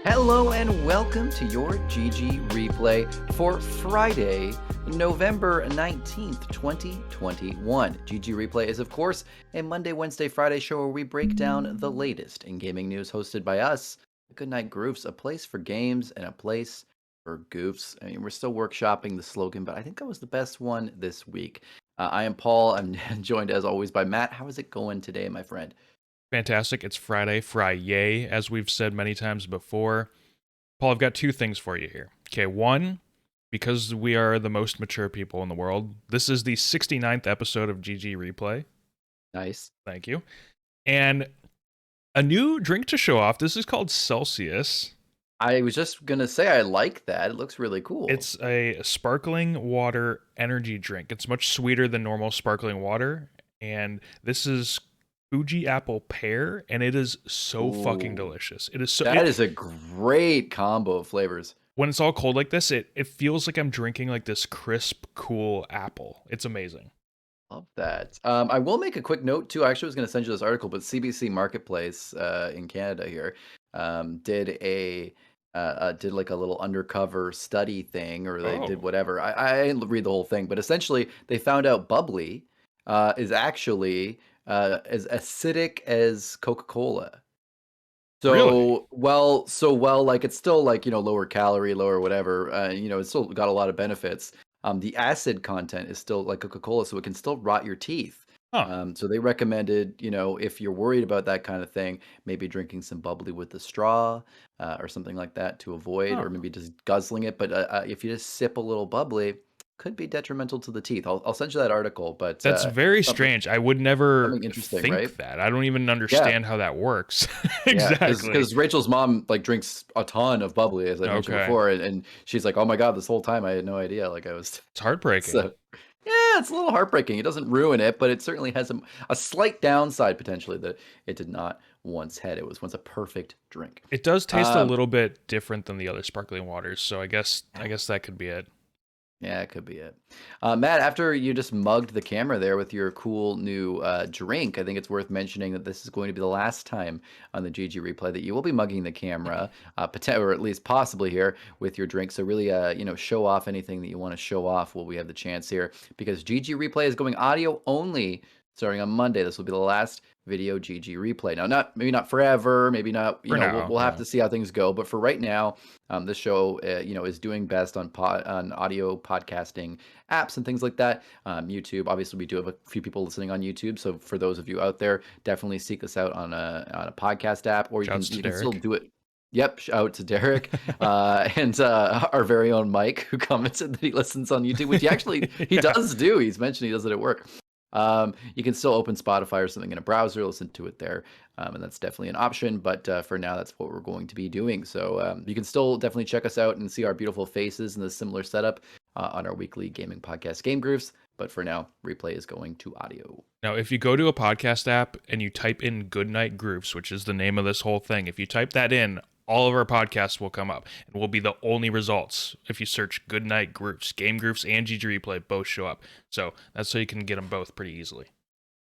Hello and welcome to your GG Replay for Friday, November 19th, 2021. GG Replay is, of course, a Monday, Wednesday, Friday show where we break down the latest in gaming news, hosted by us, Goodnight Groofs, a place for games and a place for goofs. I mean, we're still workshopping the slogan, but I think that was the best one this week. I am Paul. I'm joined, as always, by Matt. How is it going today, my friend? Fantastic. It's Friday, as we've said many times before. Paul, I've got two things for you here. Okay, one, because we are the most mature people in the world, this is the 69th episode of GG Replay. Nice. Thank you. And a new drink to show off. This is called Celsius. I was just going to say I like that. It looks really cool. It's a sparkling water energy drink. It's much sweeter than normal sparkling water. And this is Fuji apple pear, and it is so fucking delicious. It is so. That is a great combo of flavors. When it's all cold like this, it feels like I'm drinking like this crisp, cool apple. It's amazing. Love that. I will make a quick note too. I actually was going to send you this article, but CBC Marketplace in Canada here did like a little undercover study thing, or they did whatever. I didn't read the whole thing, but essentially they found out bubbly is actually as acidic as Coca-Cola. So Really? well, like it's still like, lower calorie, lower whatever. It's still got a lot of benefits. The acid content is still like Coca-Cola, so it can still rot your teeth. Huh. So they recommended, if you're worried about that kind of thing, maybe drinking some bubbly with the straw or something like that to avoid, or maybe just guzzling it. But if you just sip a little bubbly, could be detrimental to the teeth. I'll send you that article, but That's very strange. I would never something interesting, right? think that. I don't even Yeah. understand how that works. Yeah, Exactly. because Rachel's mom like drinks a ton of bubbly, as I mentioned Okay. before, and she's like, "Oh my God, this whole time I had no idea." Like I was, It's heartbreaking. so yeah, it's a little heartbreaking. It doesn't ruin it, but it certainly has a slight downside potentially that it did not once had. It was once a perfect drink. It does taste a Um, little bit different than the other sparkling waters, so I guess that could be it. Yeah, it could be it. Matt, after you just mugged the camera there with your cool new drink, I think it's worth mentioning that this is going to be the last time on the GG replay that you will be mugging the camera, or at least possibly here with your drink. So really, show off anything that you want to show off while we have the chance here, because GG replay is going audio only starting on Monday. This will be the last video GG replay. Now, maybe not forever, maybe not. For now, we'll have yeah. to see how things go. But for right now, this show, is doing best on audio podcasting apps and things like that. YouTube, obviously, we do have a few people listening on YouTube. So for those of you out there, definitely seek us out on a podcast app, or you can still do it. Yep, shout out to Derek and our very own Mike, who commented that he listens on YouTube, which he does do. He's mentioned he does it at work. You can still open Spotify or something in a browser, listen to it there, and that's definitely an option. But for now, that's what we're going to be doing. So you can still definitely check us out and see our beautiful faces in the similar setup on our weekly gaming podcast, Game Grooves. But for now, replay is going to audio. Now, if you go to a podcast app and you type in Goodnight Groofs, which is the name of this whole thing, if you type that in, all of our podcasts will come up and will be the only results. If you search Goodnight Groofs, Game Groofs and GG Replay both show up. So that's so you can get them both pretty easily.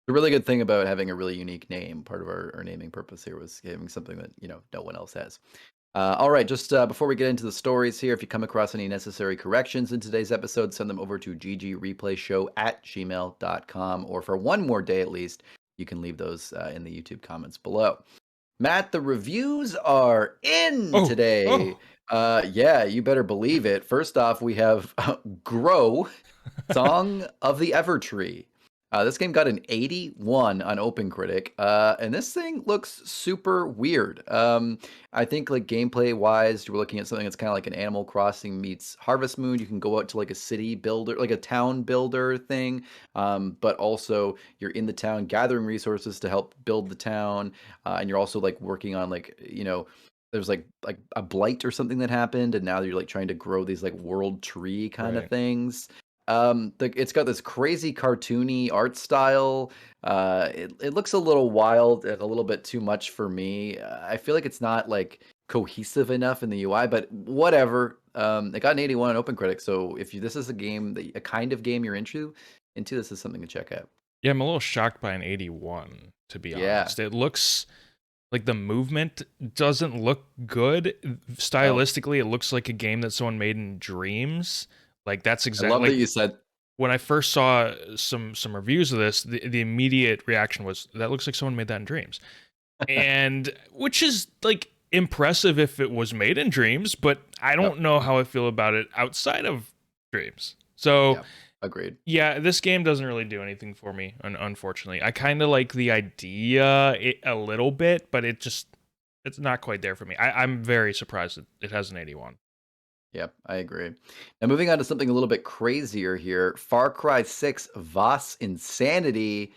The really good thing about having a really unique name, part of our naming purpose here, was having something that, no one else has. All right, just before we get into the stories here, if you come across any necessary corrections in today's episode, send them over to ggreplayshow@gmail.com, or for one more day at least, you can leave those in the YouTube comments below. Matt, the reviews are in today. Yeah, you better believe it. First off, we have Grow, Song of the Evertree. This game got an 81 on OpenCritic, and this thing looks super weird. I think like gameplay wise, you're looking at something that's kind of like an Animal Crossing meets Harvest Moon. You can go out to like a city builder, like a town builder thing, but also you're in the town gathering resources to help build the town, and you're also like working on there's like a blight or something that happened, and now you're like trying to grow these like world tree kind of things. It's got this crazy cartoony art style. It looks a little wild and a little bit too much for me. I feel like it's not like cohesive enough in the UI, but whatever. It got an 81 on OpenCritic, so if this is a kind of game you're into, this is something to check out. Yeah, I'm a little shocked by an 81, to be Yeah. honest. It looks like the movement doesn't look good. No. Stylistically, it looks like a game that someone made in Dreams. Like that's I exactly love that like you said when I first saw some reviews of this, the immediate reaction was that looks like someone made that in Dreams. And which is like impressive if it was made in Dreams, but I yep. don't know how I feel about it outside of Dreams. So Yeah. Agreed. yeah, this game doesn't really do anything for me, unfortunately. I kind of like the idea a little bit, but it's not quite there for me. I'm very surprised that it has an 81. Yep, I agree. Now moving on to something a little bit crazier here. Far Cry 6 Voss Insanity.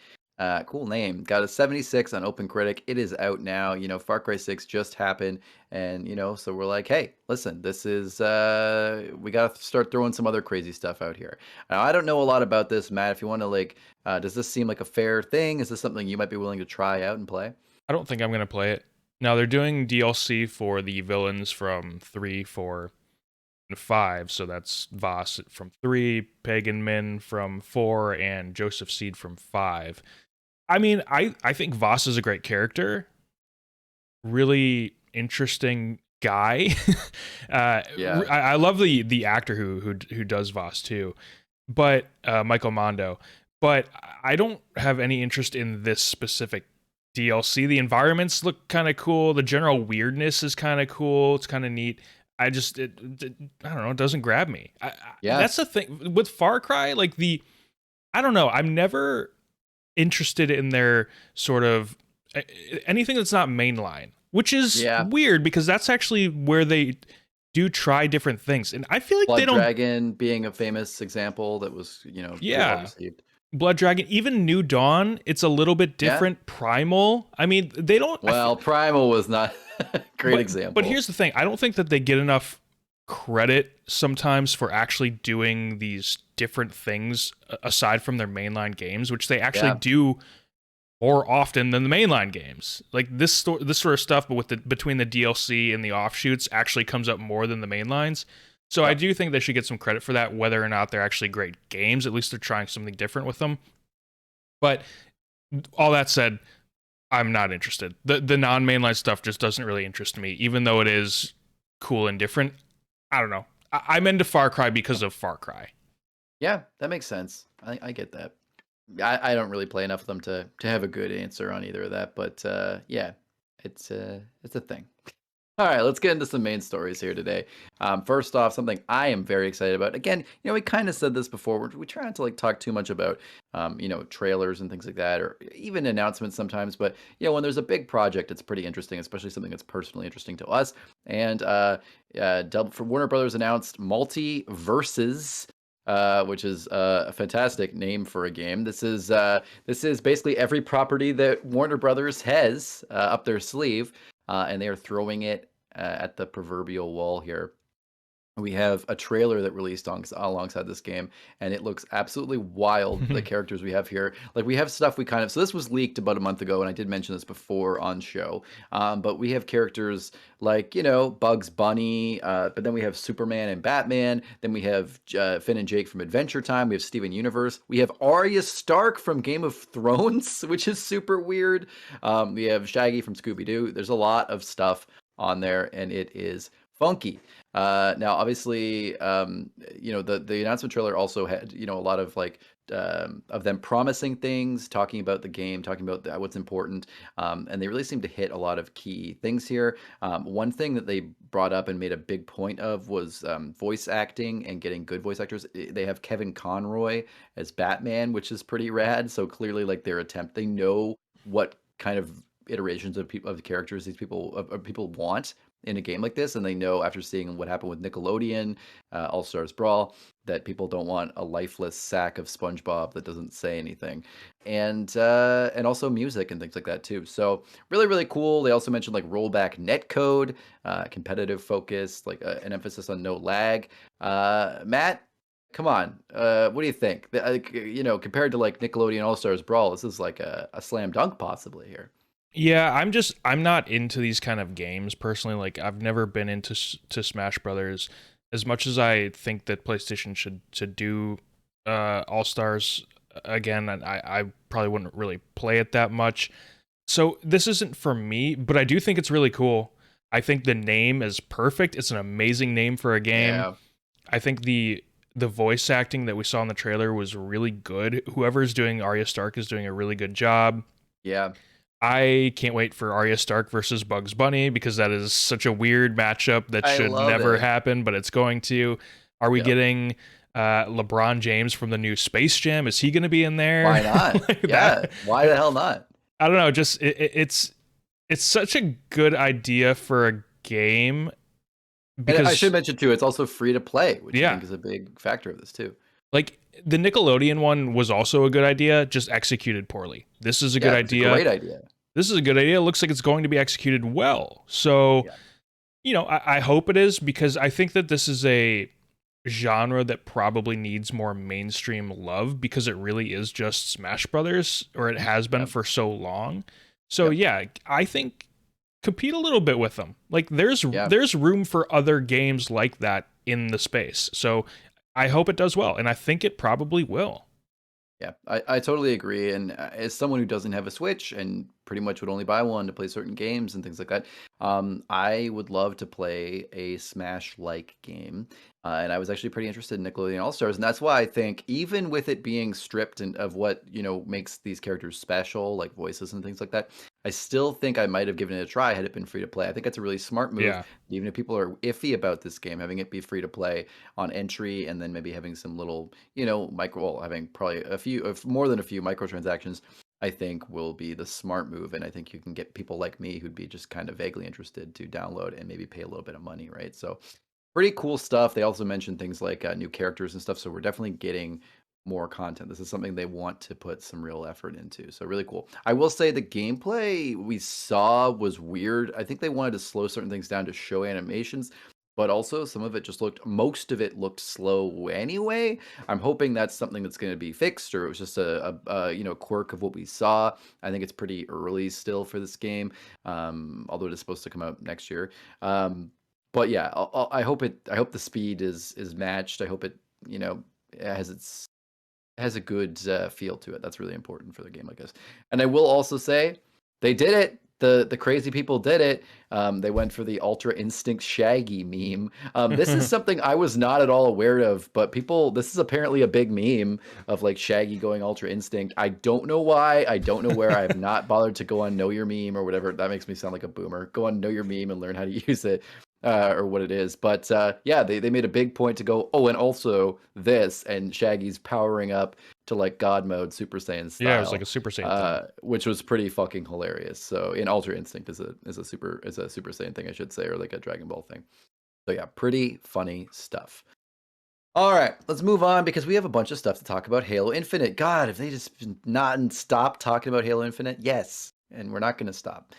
Cool name. Got a 76 on OpenCritic. It is out now. Far Cry 6 just happened. And, so we're like, hey, listen, this is, we got to start throwing some other crazy stuff out here. Now, I don't know a lot about this, Matt. If you want to, does this seem like a fair thing? Is this something you might be willing to try out and play? I don't think I'm going to play it. Now, they're doing DLC for the villains from 3, 4, and 5. So that's Voss from 3, Pagan Min from 4, and Joseph Seed from 5. I mean, I think Voss is a great character. Really interesting guy. Yeah. I love the actor who does Voss too, but Michael Mondo. But I don't have any interest in this specific DLC. The environments look kind of cool. The general weirdness is kind of cool. It's kind of neat. I just I don't know. It doesn't grab me. Yeah. That's the thing with Far Cry. Like I don't know. I'm never interested in their sort of anything that's not mainline, which is weird because that's actually where they do try different things. And I feel like Blood they don't. Dragon being a famous example that was, pretty well received. Blood Dragon, even New Dawn, it's a little bit different. Yeah. Primal, I mean, they don't. Well, Primal was not a great example. But here's the thing: I don't think that they get enough credit sometimes for actually doing these different things aside from their mainline games, which they actually do more often than the mainline games. Like this sort of stuff, but between the DLC and the offshoots, actually comes up more than the mainlines. So I do think they should get some credit for that, whether or not they're actually great games. At least they're trying something different with them. But all that said, I'm not interested. The non-mainline stuff just doesn't really interest me, even though it is cool and different. I don't know. I'm into Far Cry because of Far Cry. Yeah, that makes sense. I get that. I don't really play enough of them to have a good answer on either of that, but yeah, it's a thing. All right, let's get into some main stories here today. First off, something I am very excited about. Again, we kind of said this before. We try not to talk too much about, trailers and things like that, or even announcements sometimes. But when there's a big project, it's pretty interesting, especially something that's personally interesting to us. And for Warner Brothers announced MultiVersus. Which is a fantastic name for a game. This is basically every property that Warner Brothers has up their sleeve, and they are throwing it at the proverbial wall here. We have a trailer that released alongside this game, and it looks absolutely wild. The characters we have here, we have stuff so this was leaked about a month ago, and I did mention this before on show. But we have characters like Bugs Bunny, but then we have Superman and Batman. Then we have Finn and Jake from Adventure Time. We have Steven Universe. We have Arya Stark from Game of Thrones, which is super weird. We have Shaggy from Scooby Doo. There's a lot of stuff on there, and it is funky. Now, obviously, the announcement trailer also had, a lot of of them promising things, talking about the game, talking about what's important. And they really seem to hit a lot of key things here. One thing that they brought up and made a big point of was voice acting and getting good voice actors. They have Kevin Conroy as Batman, which is pretty rad. So clearly, they know what kind of iterations of the characters these people want in a game like this, and they know after seeing what happened with Nickelodeon, All Stars Brawl, that people don't want a lifeless sack of SpongeBob that doesn't say anything, and also music and things like that too. So really, really cool. They also mentioned rollback netcode, competitive focus, an emphasis on no lag. Matt, come on, what do you think? Compared to Nickelodeon All Stars Brawl, this is a slam dunk possibly here. Yeah, I'm not into these kind of games personally. I've never been into Smash Brothers as much as I think that PlayStation should do All Stars Again, I probably wouldn't really play it that much. So this isn't for me, but I do think it's really cool. I think the name is perfect. It's an amazing name for a game. Yeah. I think the voice acting that we saw in the trailer was really good. Whoever's doing Arya Stark is doing a really good job. Yeah. I can't wait for Arya Stark versus Bugs Bunny because that is such a weird matchup that I should love never it. happen, but it's going to. Are we Yep. getting LeBron James from the new Space Jam? Is he going to be in there? Why not? Like Yeah. that. Why the hell not? I don't know. Just it's such a good idea for a game And I should because mention too, it's also free to play, which I yeah, think is a big factor of this too. like the Nickelodeon one was also a good idea, just executed poorly. This is a good Yeah, it's a idea. great idea. This is a good idea. It looks like it's going to be executed well. So, Yeah. I hope it is because I think that this is a genre that probably needs more mainstream love because it really is just Smash Brothers, or it has been Yep. for so long. So Yep. yeah, I think compete a little bit with them. Like Yeah. there's room for other games like that in the space. So I hope it does well, and I think it probably will. Yeah, I totally agree. And as someone who doesn't have a Switch and pretty much would only buy one to play certain games and things like that, I would love to play a Smash-like game. And I was actually pretty interested in Nickelodeon All Stars, and that's why I think even with it being stripped of what makes these characters special, like voices and things like that, I still think I might have given it a try had it been free to play. I think that's a really smart move. Yeah. Even if people are iffy about this game, having it be free to play on entry, and then maybe having some little, micro, well, having probably a few, of more than a few microtransactions, I think will be the smart move. And I think you can get people like me who'd be just kind of vaguely interested to download and maybe pay a little bit of money, right? So pretty cool stuff. They also mentioned things like new characters and stuff. So we're definitely getting more content. This is something they want to put some real effort into. So really cool. I will say the gameplay we saw was weird. I think they wanted to slow certain things down to show animations, but also some of it just most of it looked slow anyway. I'm hoping that's something that's going to be fixed, or it was just a quirk of what we saw. I think it's pretty early still for this game, although it is supposed to come out next year. But yeah, I hope I hope the speed is matched. I hope it has a good feel to it. That's really important for the game, I guess. And I will also say they did it. The crazy people did it. They went for the Ultra Instinct Shaggy meme. This is something I was not at all aware of, but this is apparently a big meme of like Shaggy going Ultra Instinct. I don't know why. I don't know where. I have not bothered to go on Know Your Meme or whatever. That makes me sound like a boomer. Go on Know Your Meme and learn how to use it. Or what it is. But yeah, they made a big point to go, oh, and also this, and Shaggy's powering up to like God mode Super Saiyan Yeah, it was like style, a Super Saiyan thing. which was pretty fucking hilarious. So in Ultra Instinct is a Super Saiyan thing, I should say, or like a Dragon Ball thing. So yeah, pretty funny stuff. All right, let's move on because we have a bunch of stuff to talk about. Halo Infinite. God, if they just not stop talking about Halo Infinite, yes, and we're not going to stop.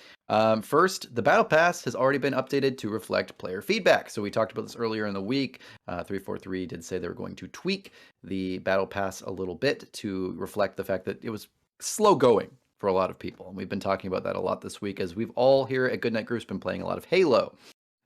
First, the Battle Pass has already been updated to reflect player feedback. So we talked about this earlier in the week. 343 did say they were going to tweak the Battle Pass a little bit to reflect the fact that it was slow going for a lot of people. And we've been talking about that a lot this week as we've all here at Goodnight Groofs been playing a lot of Halo.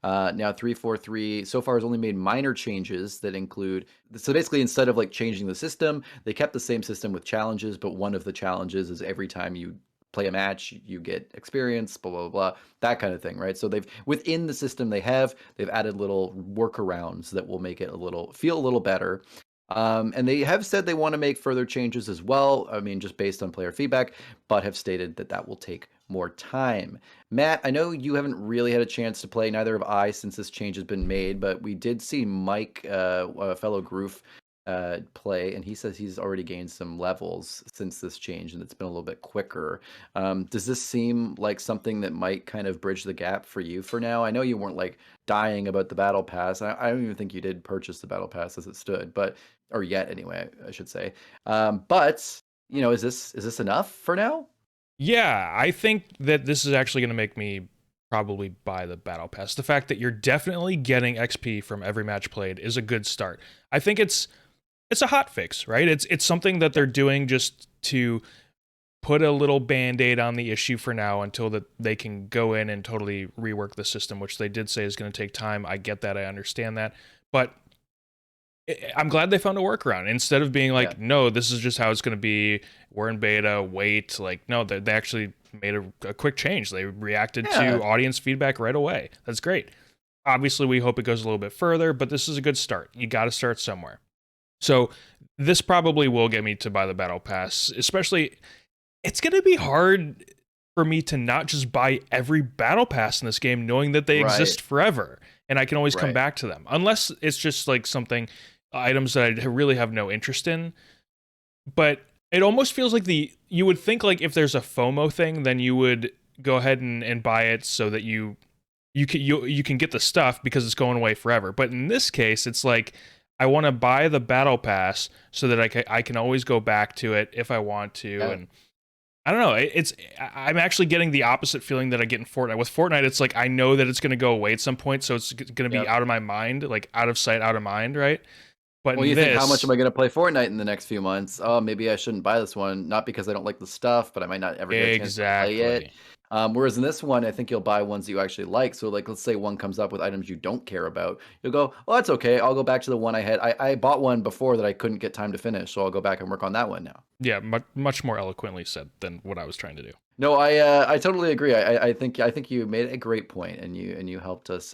Now 343 so far has only made minor changes that include, so basically instead of like changing the system, they kept the same system with challenges, but one of the challenges is every time you play a match you get experience, blah blah blah, that kind of thing, right? So they've, within the system they've added little workarounds that will make it feel a little better. And they have said they want to make further changes as well. I mean, just based on player feedback, but have stated that that will take more time. Matt, I know you haven't really had a chance to play, neither have I, since this change has been made, but we did see Mike, a fellow Groof, play, and he says he's already gained some levels since this change, and it's been a little bit quicker. Does this seem like something that might kind of bridge the gap for you for now? I know you weren't like dying about the Battle Pass. I don't even think you did purchase the Battle Pass as it stood, but or yet anyway, I should say. But is this enough for now? Yeah, I think that this is actually going to make me probably buy the Battle Pass. The fact that you're definitely getting XP from every match played is a good start. I think it's a hot fix, right? It's something that they're doing just to put a little band-aid on the issue for now until that they can go in and totally rework the system, which they did say is going to take time. I get that, I understand that. But I'm glad they found a workaround instead of being Yeah. like, no, this is just how it's going to be. We're in beta. Wait, like, no, they actually made a quick change. They reacted Yeah. to audience feedback right away. That's great. Obviously, we hope it goes a little bit further, but this is a good start. You got to start somewhere. So this probably will get me to buy the battle pass. Especially, it's going to be hard for me to not just buy every battle pass in this game, knowing that they Right. exist forever and I can always come Right. back to them, unless it's just like something items that I really have no interest in. But it almost feels like you would think like if there's a FOMO thing, then you would go ahead and buy it so that you can get the stuff because it's going away forever. But in this case, it's like I want to buy the battle pass so that I can always go back to it if I want to. Yeah. And I don't know. I'm actually getting the opposite feeling that I get in Fortnite. With Fortnite, it's like I know that it's going to go away at some point, so it's going to be Yep. out of my mind, like out of sight, out of mind, right? But Well, in you think, how much am this, I going to play Fortnite in the next few months? Oh, maybe I shouldn't buy this one. Not because I don't like the stuff, but I might not ever get a chance to play it. exactly. Whereas in this one, I think you'll buy ones that you actually like. So, like, let's say one comes up with items you don't care about. You'll go, well, that's okay. I'll go back to the one I had. I bought one before that I couldn't get time to finish, so I'll go back and work on that one now. Yeah, much more eloquently said than what I was trying to do. No, I totally agree. I think you made a great point, and you helped us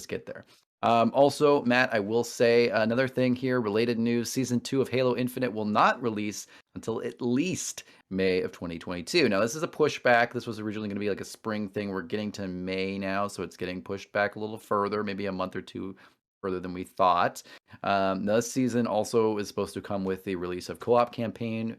get there. Also, Matt, I will say another thing here, related news: season 2 of Halo Infinite will not release until at least May of 2022. Now, this is a pushback. This was originally going to be like a spring thing. We're getting to May now, so it's getting pushed back a little further, maybe a month or two further than we thought. This season also is supposed to come with the release of co-op campaign,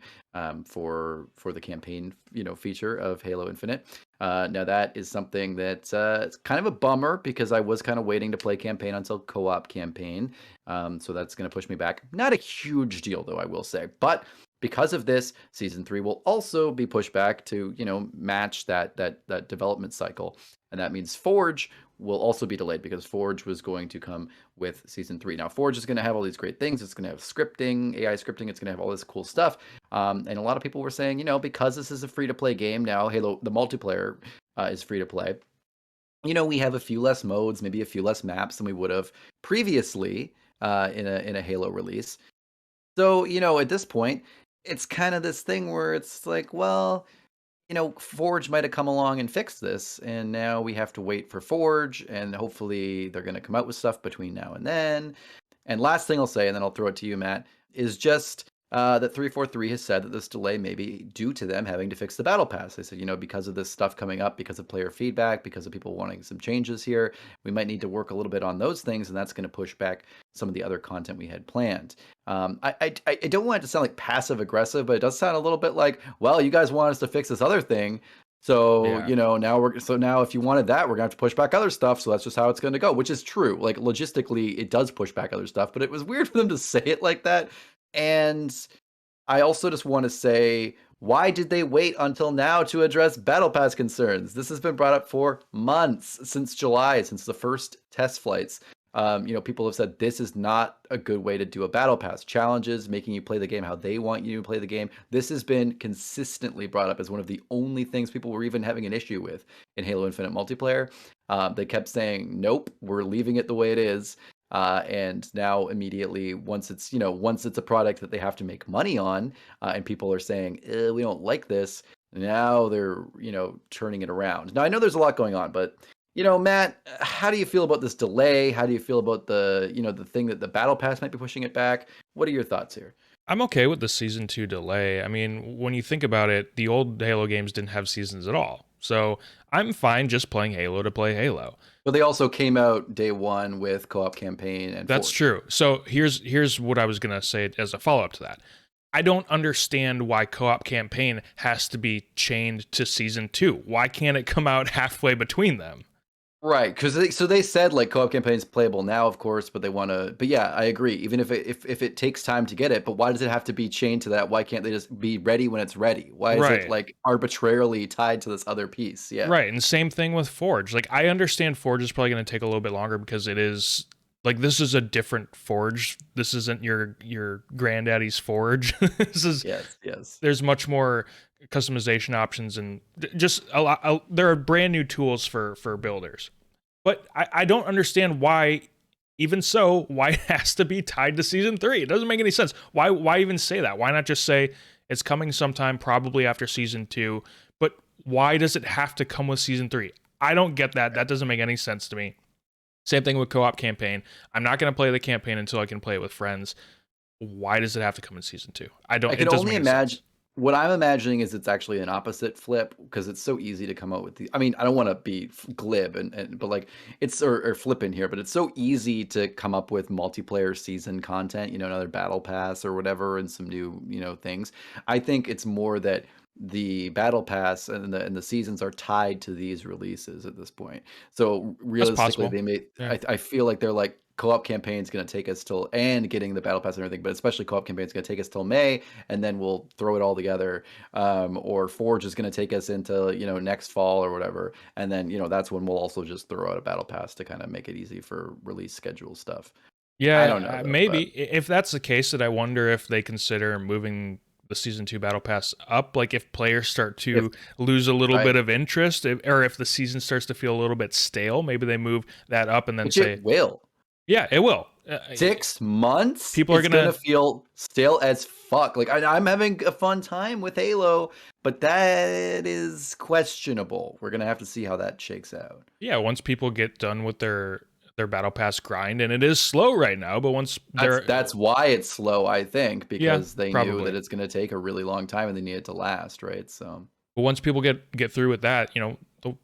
for the campaign, feature of Halo Infinite. Now that is something that it's kind of a bummer because I was kind of waiting to play campaign until co-op campaign. So that's going to push me back. Not a huge deal though, I will say, but because of this, season 3 will also be pushed back to match that development cycle, and that means Forge will also be delayed because Forge was going to come with season 3. Now Forge is going to have all these great things. It's going to have scripting, AI scripting. It's going to have all this cool stuff. And a lot of people were saying, because this is a free-to-play game now, Halo, the multiplayer is free-to-play. We have a few less modes, maybe a few less maps than we would have previously in a Halo release. So, at this point, it's kind of this thing where it's like, well, Forge might have come along and fixed this, and now we have to wait for Forge, and hopefully they're going to come out with stuff between now and then. And last thing I'll say, and then I'll throw it to you, Matt, is just that 343 has said that this delay may be due to them having to fix the battle pass. They said, because of this stuff coming up, because of player feedback, because of people wanting some changes here, we might need to work a little bit on those things, and that's going to push back some of the other content we had planned. I don't want it to sound like passive aggressive, but it does sound a little bit like, well, you guys want us to fix this other thing. So, Yeah. now if you wanted that, we're gonna have to push back other stuff. So that's just how it's gonna go, which is true. Like logistically, it does push back other stuff, but it was weird for them to say it like that. And I also just want to say, why did they wait until now to address Battle Pass concerns? This has been brought up for months, since July, since the first test flights. People have said this is not a good way to do a Battle Pass. Challenges, making you play the game how they want you to play the game. This has been consistently brought up as one of the only things people were even having an issue with in Halo Infinite multiplayer. They kept saying, nope, we're leaving it the way it is. And now immediately, once it's a product that they have to make money on, and people are saying, we don't like this, now they're, turning it around. Now I know there's a lot going on, but Matt, how do you feel about this delay? How do you feel about the thing that the Battle Pass might be pushing it back? What are your thoughts here? I'm okay with the season 2 delay. I mean, when you think about it, the old Halo games didn't have seasons at all. So I'm fine just playing Halo to play Halo. But they also came out day one with co-op campaign and That's Forge. true. So here's what I was going to say as a follow-up to that. I don't understand why co-op campaign has to be chained to season 2. Why can't it come out halfway between them? Right, because they said like co-op campaign is playable now, of course, but they want to. But yeah, I agree. Even if it takes time to get it, but why does it have to be chained to that? Why can't they just be ready when it's ready? Why is it Right. like arbitrarily tied to this other piece? Yeah, Right. And same thing with Forge. Like I understand Forge is probably going to take a little bit longer because it is like this is a different Forge. This isn't your granddaddy's Forge. This is yes. there's much more customization options and just a lot. There are brand new tools for builders, but I don't understand why Even so, why it has to be tied to season 3? It doesn't make any sense. Why even say that? Why not just say it's coming sometime, probably after season 2? But why does it have to come with season 3? I don't get that. That doesn't make any sense to me. Same thing with co-op campaign. I'm not going to play the campaign until I can play it with friends. Why does it have to come in season 2? I can only imagine. What I'm imagining is it's actually an opposite flip, because it's so easy to come out with the. I mean, I don't want to be glib but like it's or flippant here, but it's so easy to come up with multiplayer season content. Another battle pass or whatever, and some new things. I think it's more that the battle pass and the seasons are tied to these releases at this point. So realistically, they may. Yeah. I feel like they're like, co-op campaign is going to take us till, and getting the battle pass and everything, but especially co-op campaign is going to take us till May, and then we'll throw it all together. Or Forge is going to take us into next fall or whatever, and then that's when we'll also just throw out a battle pass to kind of make it easy for release schedule stuff. Yeah, I don't know though, maybe if that's the case, that I wonder if they consider moving the season 2 battle pass up, like if players start to lose a little bit of interest, or if the season starts to feel a little bit stale, maybe they move that up and then say it will. Yeah, it will. 6 months? People are gonna feel stale as fuck. Like, I'm having a fun time with Halo, but that is questionable. We're gonna have to see how that shakes out. Yeah, once people get done with their battle pass grind, and it is slow right now, but once that's why it's slow, I think, because they probably knew that it's gonna take a really long time and they need it to last, right? So, but once people get through with that, they'll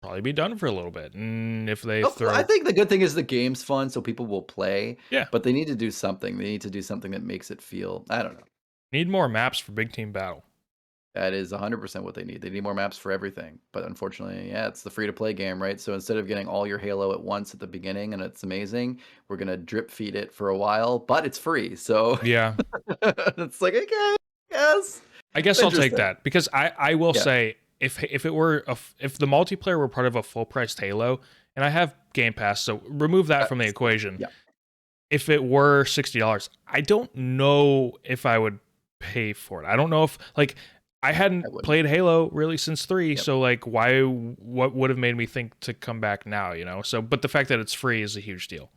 probably be done for a little bit. And if they I think the good thing is the game's fun, so people will play. Yeah, but they need to do something. They need to do something that makes it feel, I don't know. Need more maps for big team battle. That is 100% what they need. They need more maps for everything. But unfortunately, yeah, it's the free-to-play game, right? So instead of getting all your Halo at once at the beginning and it's amazing, we're going to drip feed it for a while, but it's free. So yeah, it's like, okay, yes. I guess I'll take that, because I will say, if it were if the multiplayer were part of a full-priced Halo, and I have Game Pass, so remove that from the equation. Yeah. If it were $60, I don't know if I would pay for it. I don't know if, like, I hadn't played Halo really since 3, so like, what would have made me think to come back now, So, but the fact that it's free is a huge deal.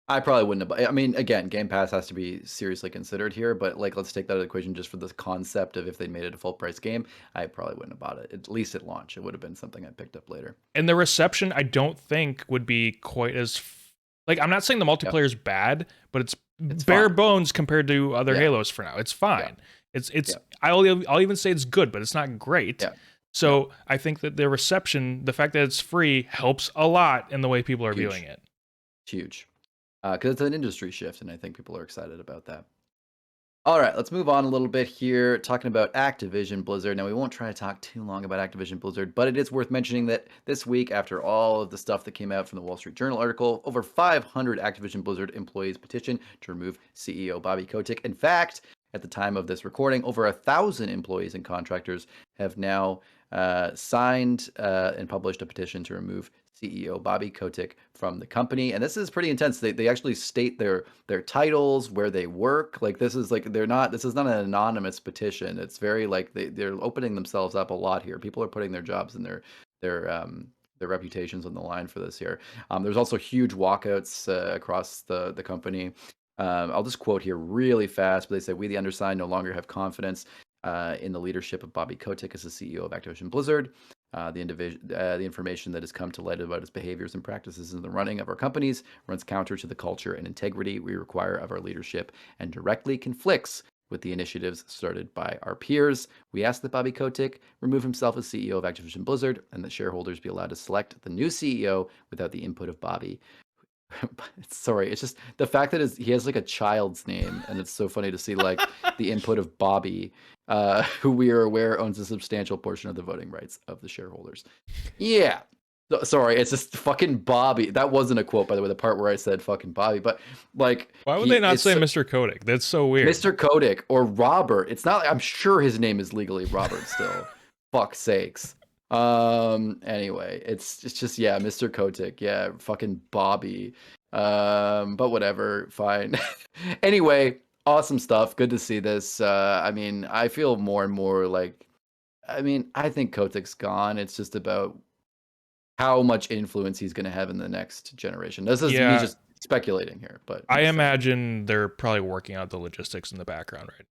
I probably wouldn't have. I mean, again, Game Pass has to be seriously considered here, but like, let's take that out of the equation just for the concept of if they made it a full price game. I probably wouldn't have bought it, at least at launch. It would have been something I picked up later. And the reception, I don't think, would be quite as, like, I'm not saying the multiplayer is bad, but it's bare bones compared to other Halos for now. It's fine. It's I'll even say it's good, but it's not great. So I think that the reception, the fact that it's free, helps a lot in the way people are viewing it. Huge. Because it's an industry shift, and I think people are excited about that. All right, let's move on a little bit here, talking about Activision Blizzard. Now, we won't try to talk too long about Activision Blizzard, but it is worth mentioning that this week, after all of the stuff that came out from the Wall Street Journal article, over 500 Activision Blizzard employees petitioned to remove CEO Bobby Kotick. In fact, at the time of this recording, over 1,000 employees and contractors have now signed and published a petition to remove CEO Bobby Kotick from the company. And this is pretty intense. They actually state their titles, where they work. Like, this is like, this is not an anonymous petition. It's very like they're opening themselves up a lot here. People are putting their jobs and their reputations on the line for this here. There's also huge walkouts across the company. I'll just quote here really fast, but they say, "We, the undersigned, no longer have confidence in the leadership of Bobby Kotick as the CEO of Activision Blizzard. The information that has come to light about his behaviors and practices in the running of our companies runs counter to the culture and integrity we require of our leadership and directly conflicts with the initiatives started by our peers. We ask that Bobby Kotick remove himself as CEO of Activision Blizzard and that shareholders be allowed to select the new CEO without the input of Bobby." Sorry, it's just the fact that he has like a child's name, and it's so funny to see like the input of Bobby, who we are aware owns a substantial portion of the voting rights of the shareholders. Yeah. Sorry, it's just fucking Bobby. That wasn't a quote, by the way, the part where I said fucking Bobby, but like, why would they not say Mr. Kotick? That's so weird. Mr. Kotick or Robert. It's not, I'm sure his name is legally Robert still. Fuck's sakes. Anyway, it's just, yeah, Mr. Kotick, yeah, fucking Bobby. But whatever, fine. Anyway, awesome stuff. Good to see this. I mean, I feel more and more like, I mean, I think Kotick's gone. It's just about how much influence he's going to have in the next generation. This is me just speculating here, but I imagine they're probably working out the logistics in the background, right?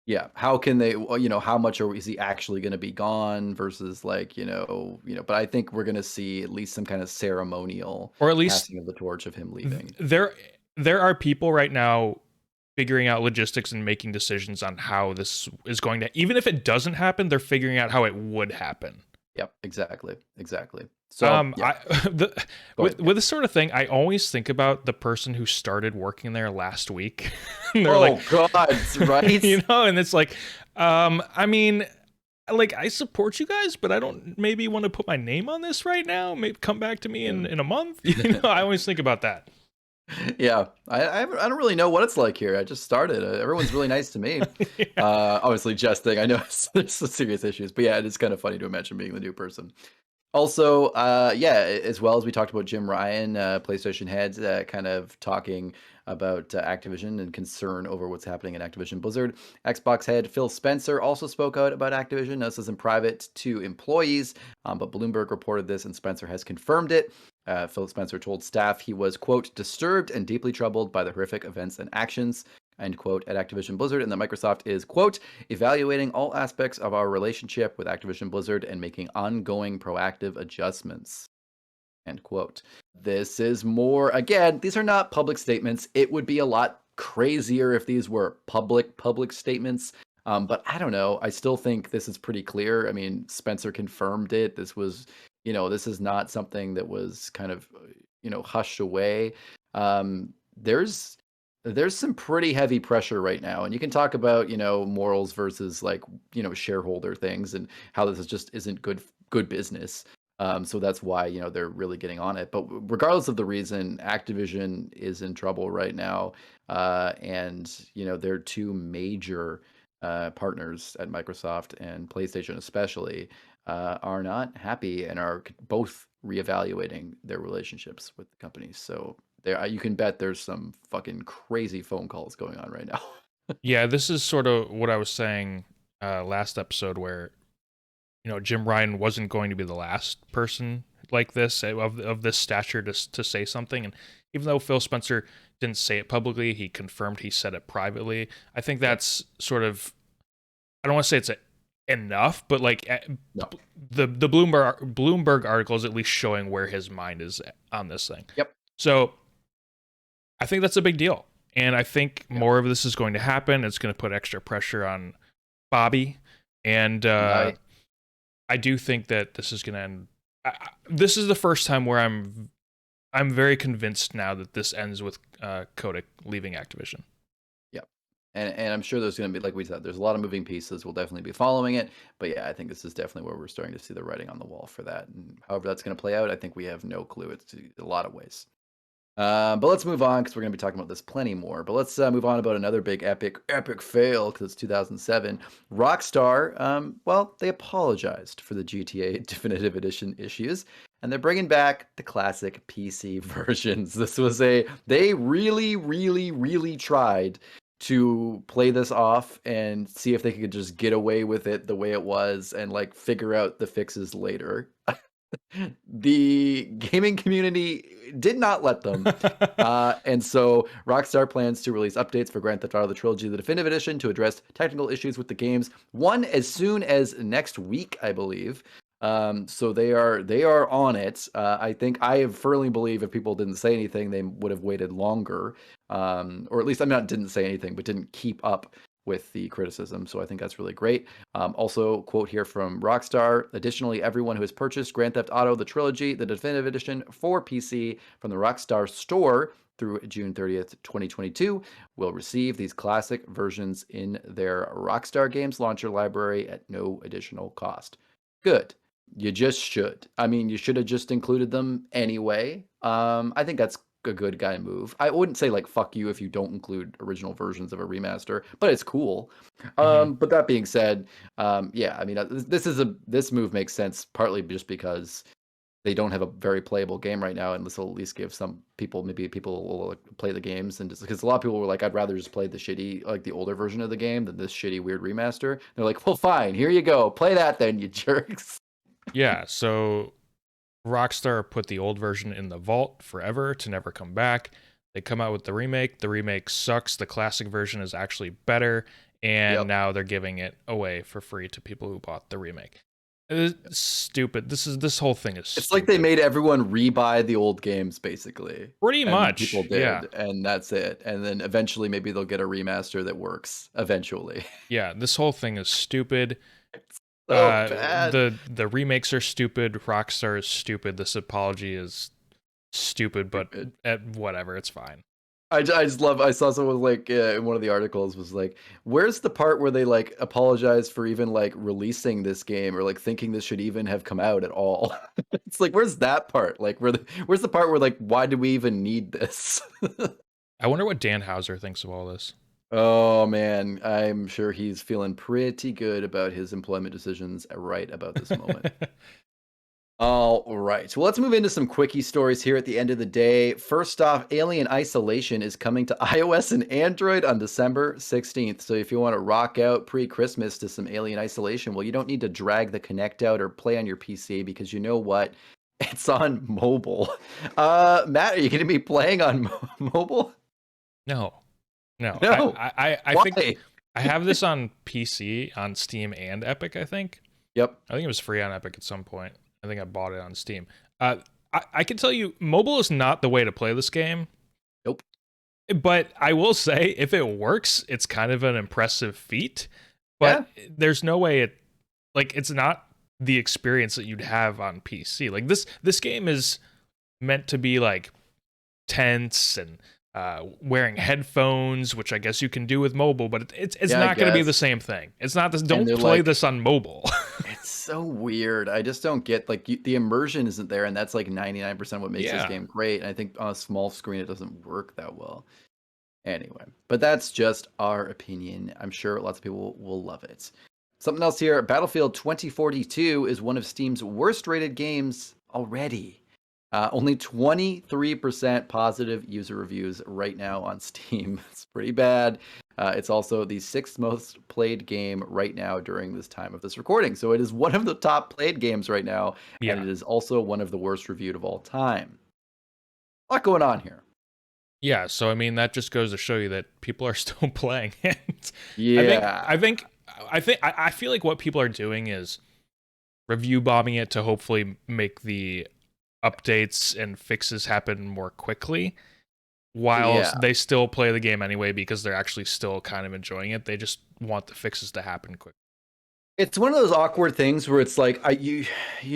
yeah, how can they, how much is he actually going to be gone versus like, but I think we're going to see at least some kind of ceremonial Or at least passing of the torch of him leaving. there are people right now figuring out logistics and making decisions on how this is going to, even if it doesn't happen, they're figuring out how it would happen. Yep, exactly. So, yeah. With this sort of thing, I always think about the person who started working there last week. And they're Oh God, right? and it's like, I mean, like I support you guys, but I don't maybe want to put my name on this right now. Maybe come back to me in a month. I always think about that. Yeah, I don't really know what it's like here. I just started. Everyone's really nice to me. Obviously, jesting. I know there's some serious issues, but yeah, it is kind of funny to imagine being the new person. Also, as well as we talked about Jim Ryan, PlayStation heads, kind of talking about Activision and concern over what's happening in Activision Blizzard. Xbox head Phil Spencer also spoke out about Activision. This is in private to employees, but Bloomberg reported this and Spencer has confirmed it. Phil Spencer told staff he was, quote, disturbed and deeply troubled by the horrific events and actions, end quote, at Activision Blizzard, and that Microsoft is, quote, evaluating all aspects of our relationship with Activision Blizzard and making ongoing proactive adjustments, end quote. This is more, again, these are not public statements. It would be a lot crazier if these were public statements. But I don't know. I still think this is pretty clear. I mean, Spencer confirmed it. This was, this is not something that was kind of, hushed away. There's some pretty heavy pressure right now, and you can talk about, morals versus like, shareholder things and how this just isn't good business. So that's why, they're really getting on it. But regardless of the reason, Activision is in trouble right now. And, their two major partners at Microsoft and PlayStation especially are not happy and are both reevaluating their relationships with the companies. So there, you can bet there's some fucking crazy phone calls going on right now. Yeah, this is sort of what I was saying last episode, where Jim Ryan wasn't going to be the last person like this of this stature to say something. And even though Phil Spencer didn't say it publicly, he confirmed he said it privately. I think that's sort of, I don't want to say it's enough, but like No. the Bloomberg article is at least showing where his mind is on this thing. Yep. So I think that's a big deal. And I think more of this is going to happen. It's going to put extra pressure on Bobby. And I do think that this is going to end. This is the first time where I'm very convinced now that this ends with Kotick leaving Activision. Yep. And I'm sure there's going to be, like we said, there's a lot of moving pieces. We'll definitely be following it. But yeah, I think this is definitely where we're starting to see the writing on the wall for that. And however that's going to play out, I think we have no clue. It's a lot of ways. But let's move on because we're going to be talking about this plenty more. But let's move on about another big epic fail because it's 2007. Rockstar, they apologized for the GTA Definitive Edition issues, and they're bringing back the classic PC versions. They really, really, really tried to play this off and see if they could just get away with it the way it was and like figure out the fixes later. The gaming community did not let them. And so Rockstar plans to release updates for Grand Theft Auto The Trilogy, the Definitive Edition, to address technical issues with the games. One as soon as next week, I believe. So they are on it. I firmly believe if people didn't say anything, they would have waited longer. Or at least didn't say anything, but didn't keep up with the criticism. So I think that's really great. Also, quote here from Rockstar. Additionally, everyone who has purchased Grand Theft Auto The Trilogy, the Definitive Edition for PC from the Rockstar store through June 30th, 2022, will receive these classic versions in their Rockstar Games launcher library at no additional cost. Good. You just should. I mean, you should have just included them anyway. I think that's a good guy move. I wouldn't say like fuck you if you don't include original versions of a remaster, but it's cool. But that being said, this move makes sense partly just because they don't have a very playable game right now, and this will at least give some people, maybe people will like, play the games, and just because a lot of people were like, I'd rather just play the shitty, like the older version of the game than this shitty weird remaster. They're like, well, fine, here you go, play that then, you jerks. Yeah, so Rockstar put the old version in the vault forever to never come back. They come out with the remake. The remake sucks. The classic version is actually better. And now they're giving it away for free to people who bought the remake. It's stupid. This whole thing is stupid. It's like they made everyone rebuy the old games, basically. Pretty much. People did, and that's it. And then eventually maybe they'll get a remaster that works eventually. Yeah, this whole thing is stupid. It's so bad. The remakes are stupid. Rockstar is stupid. This apology is stupid, but whatever, it's fine. I just love. I saw someone like in one of the articles was like, "Where's the part where they like apologize for even like releasing this game or like thinking this should even have come out at all?" It's like, where's that part? Like, where's the part where like, why do we even need this? I wonder what Dan Houser thinks of all this. Oh man, I'm sure he's feeling pretty good about his employment decisions right about this moment. All right. Well, let's move into some quickie stories here at the end of the day. First off, Alien Isolation is coming to iOS and Android on December 16th. So if you want to rock out pre-Christmas to some Alien Isolation, well, you don't need to drag the Kinect out or play on your PC because you know what? It's on mobile. Matt, are you going to be playing on mobile? No. I think I have this on PC, on Steam and Epic, I think. Yep. I think it was free on Epic at some point. I think I bought it on Steam. I can tell you, mobile is not the way to play this game. Nope. But I will say, if it works, it's kind of an impressive feat. But there's no way it's not the experience that you'd have on PC. Like this game is meant to be like tense and wearing headphones, which I guess you can do with mobile, but it's not going to be the same thing. It's not this. Don't play this on mobile. It's so weird. I just don't get like the immersion isn't there, and that's like 99% what makes this game great. And I think on a small screen it doesn't work that well. Anyway, but that's just our opinion. I'm sure lots of people will love it. Something else here: Battlefield 2042 is one of Steam's worst rated games already. Only 23% positive user reviews right now on Steam. It's pretty bad. It's also the 6th most played game right now during this time of this recording. So it is one of the top played games right now, and it is also one of the worst reviewed of all time. A lot going on here. Yeah, so I mean that just goes to show you that people are still playing it. Yeah. I feel like what people are doing is review bombing it to hopefully make the updates and fixes happen more quickly, while they still play the game anyway because they're actually still kind of enjoying it. They just want the fixes to happen quick. It's one of those awkward things where it's like you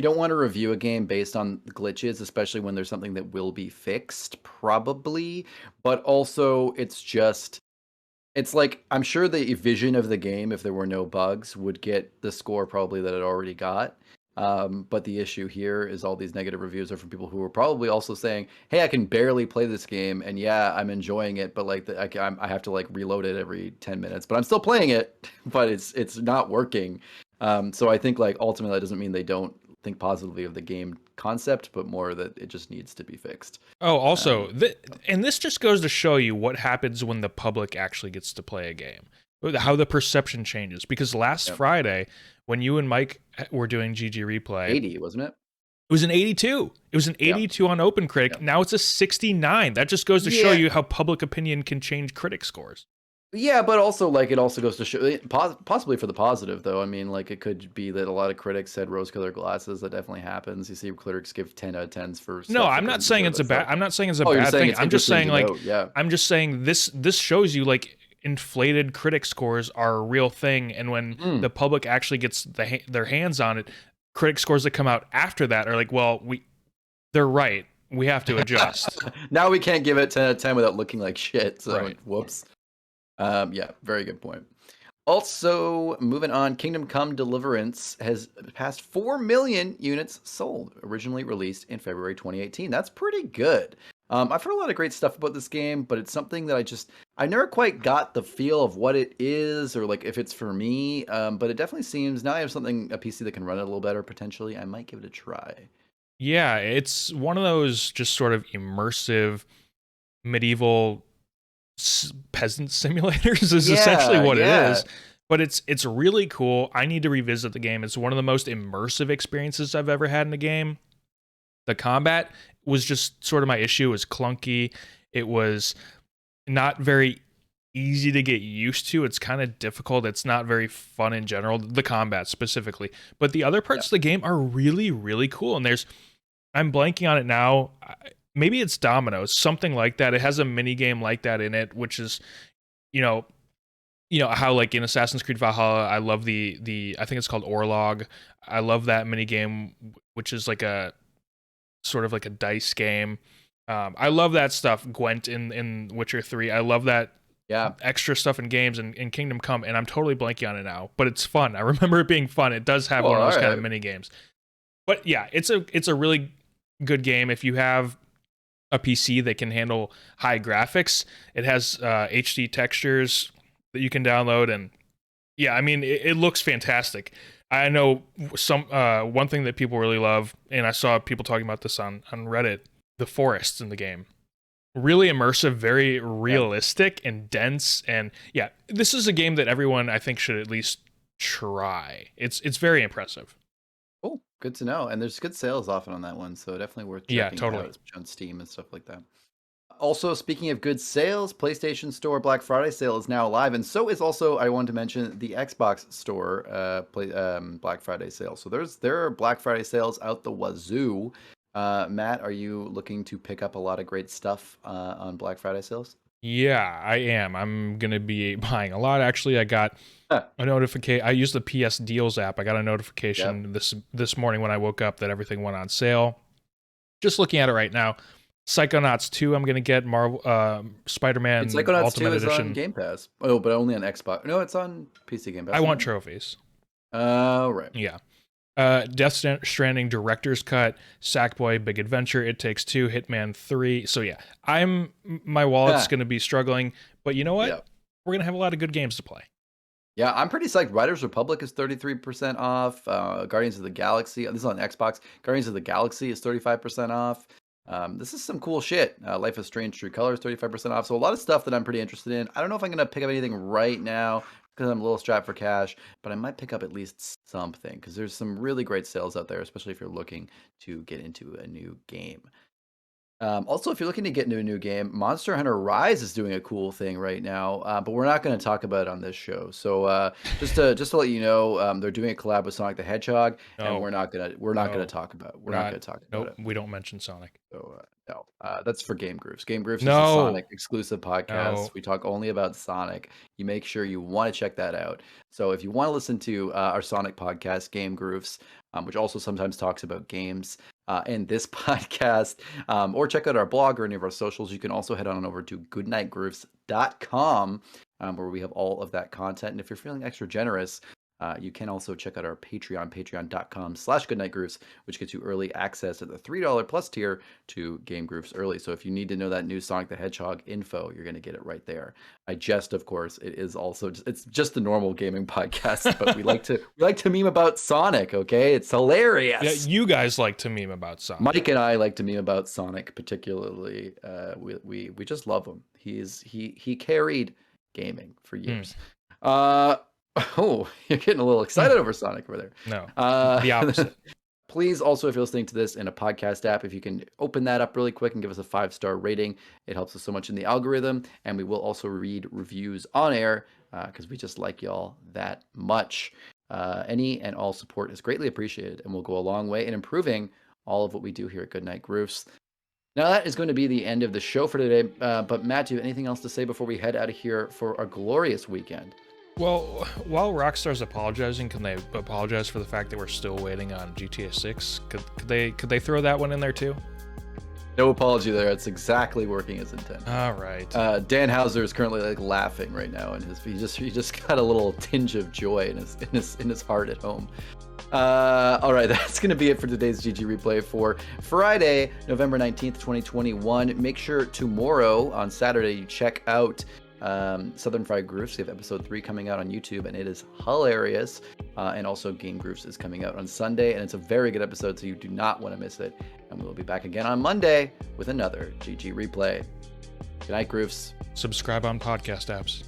don't want to review a game based on glitches, especially when there's something that will be fixed, probably. But also, it's like I'm sure the vision of the game, if there were no bugs, would get the score probably that it already got. But the issue here is all these negative reviews are from people who are probably also saying, "Hey, I can barely play this game, and yeah, I'm enjoying it, but like I have to like reload it every 10 minutes, but I'm still playing it, but it's not working." So I think like ultimately that doesn't mean they don't think positively of the game concept, but more that it just needs to be fixed. Oh, also, and this just goes to show you what happens when the public actually gets to play a game, how the perception changes. Because last Friday, when you and Mike were doing GG Replay, 80, wasn't it? It was an 82. It was an 82 on OpenCritic. Yep. Now it's a 69. That just goes to show you how public opinion can change critic scores. Yeah, but also like it also goes to show possibly for the positive though. I mean, like it could be that a lot of critics said rose-colored glasses. That definitely happens. You see critics give 10 out of 10s for. No, I'm not saying it's a bad. I'm not saying it's a bad thing. I'm just saying like I'm just saying this shows you like inflated critic scores are a real thing, and when the public actually gets their hands on it, critic scores that come out after that are like, well, they're right. We have to adjust. Now we can't give it 10 out of 10 without looking like shit. So whoops. Yeah, very good point. Also, moving on, Kingdom Come Deliverance has passed 4 million units sold, originally released in February 2018. That's pretty good. I've heard a lot of great stuff about this game, but it's something that I never quite got the feel of what it is or like if it's for me. But it definitely seems now I have a PC that can run it a little better potentially. I might give it a try. Yeah, it's one of those just sort of immersive medieval peasant simulators is essentially what it is. But it's really cool. I need to revisit the game. It's one of the most immersive experiences I've ever had in a game. The combat was just sort of my issue. It was clunky. It was not very easy to get used to. It's kind of difficult. It's not very fun in general, the combat specifically. But the other parts of the game are really, really cool. And I'm blanking on it now. Maybe it's Dominoes, something like that. It has a mini game like that in it, which is, you know, how like in Assassin's Creed Valhalla, I love the I think it's called Orlog. I love that mini game, which is like a sort of like a dice game. I love that stuff. Gwent in Witcher 3. I love that extra stuff in games and in Kingdom Come, and I'm totally blanking on it now. But it's fun. I remember it being fun. It does have one of those kind of mini games. But yeah, it's a really good game if you have a PC that can handle high graphics. It has HD textures that you can download, and yeah, I mean it looks fantastic. I know one thing that people really love, and I saw people talking about this on Reddit, the forests in the game. Really immersive, very realistic and dense, and yeah, this is a game that everyone I think should at least try. It's very impressive. Cool, good to know. And there's good sales often on that one, so definitely worth checking out, especially on Steam and stuff like that. Also, speaking of good sales, PlayStation Store Black Friday sale is now live, and so is also, I wanted to mention, the Xbox Store Black Friday sale. So there are Black Friday sales out the wazoo. Matt, are you looking to pick up a lot of great stuff on Black Friday sales? Yeah, I am. I'm going to be buying a lot. Actually, I got a notification. I use the PS Deals app. I got a notification this morning when I woke up that everything went on sale. Just looking at it right now. Psychonauts 2, I'm going to get Marvel Spider-Man Psychonauts Ultimate 2 is Edition. on Game Pass. Oh, but only on Xbox. No, it's on PC Game Pass. I want trophies. Oh, right. Yeah. Death Stranding Director's Cut, Sackboy Big Adventure, It Takes Two, Hitman 3. So yeah, my wallet's going to be struggling, but you know what? Yeah. We're going to have a lot of good games to play. Yeah, I'm pretty psyched. Riders Republic is 33% off. Guardians of the Galaxy, this is on Xbox. Guardians of the Galaxy is 35% off. This is some cool shit. Life is Strange True Colors, 35% off. So a lot of stuff that I'm pretty interested in. I don't know if I'm going to pick up anything right now because I'm a little strapped for cash, but I might pick up at least something because there's some really great sales out there, especially if you're looking to get into a new game. Also, if you're looking to get into a new game, Monster Hunter Rise is doing a cool thing right now, but we're not going to talk about it on this show. So just to let you know, they're doing a collab with Sonic the Hedgehog, and we're not gonna talk about it. We don't mention Sonic. So no, that's for Game Grooves. Game Grooves is a Sonic exclusive podcast. No. We talk only about Sonic. You make sure you want to check that out. So if you want to listen to our Sonic podcast, Game Grooves, which also sometimes talks about games, and this podcast, or check out our blog or any of our socials, you can also head on over to goodnightgroofs.com, where we have all of that content. And if you're feeling extra generous, you can also check out our Patreon, patreon.com/goodnightgroofs, which gets you early access at the $3 plus tier to Game Grooves early. So if you need to know that new Sonic the Hedgehog info, you're going to get it right there. I jest, of course. It is also it's just a normal gaming podcast, but we like to meme about Sonic. Okay, it's hilarious. Yeah, you guys like to meme about Sonic. Mike and I like to meme about Sonic particularly. We just love him. He carried gaming for years. Oh, you're getting a little excited over Sonic over there. No, the opposite. Please also, if you're listening to this in a podcast app, if you can open that up really quick and give us a 5-star rating, it helps us so much in the algorithm. And we will also read reviews on air because we just like y'all that much. Any and all support is greatly appreciated and will go a long way in improving all of what we do here at Goodnight Groofs. Now that is going to be the end of the show for today. But Matt, do you have anything else to say before we head out of here for our glorious weekend? Well, while Rockstar's apologizing, can they apologize for the fact that we're still waiting on GTA 6? Could they throw that one in there too? No apology there. It's exactly working as intended. All right. Dan Houser is currently laughing right now, and he just got a little tinge of joy in his heart at home. All right, that's going to be it for today's GG Replay for Friday, November 19th, 2021. Make sure tomorrow on Saturday you check out Southern Fried Groofs. We have episode 3 coming out on YouTube, and it is hilarious. And also Game Groofs is coming out on Sunday, and it's a very good episode, so you do not want to miss it. And we'll be back again on Monday with another GG Replay. Good night, Groofs. Subscribe on podcast apps.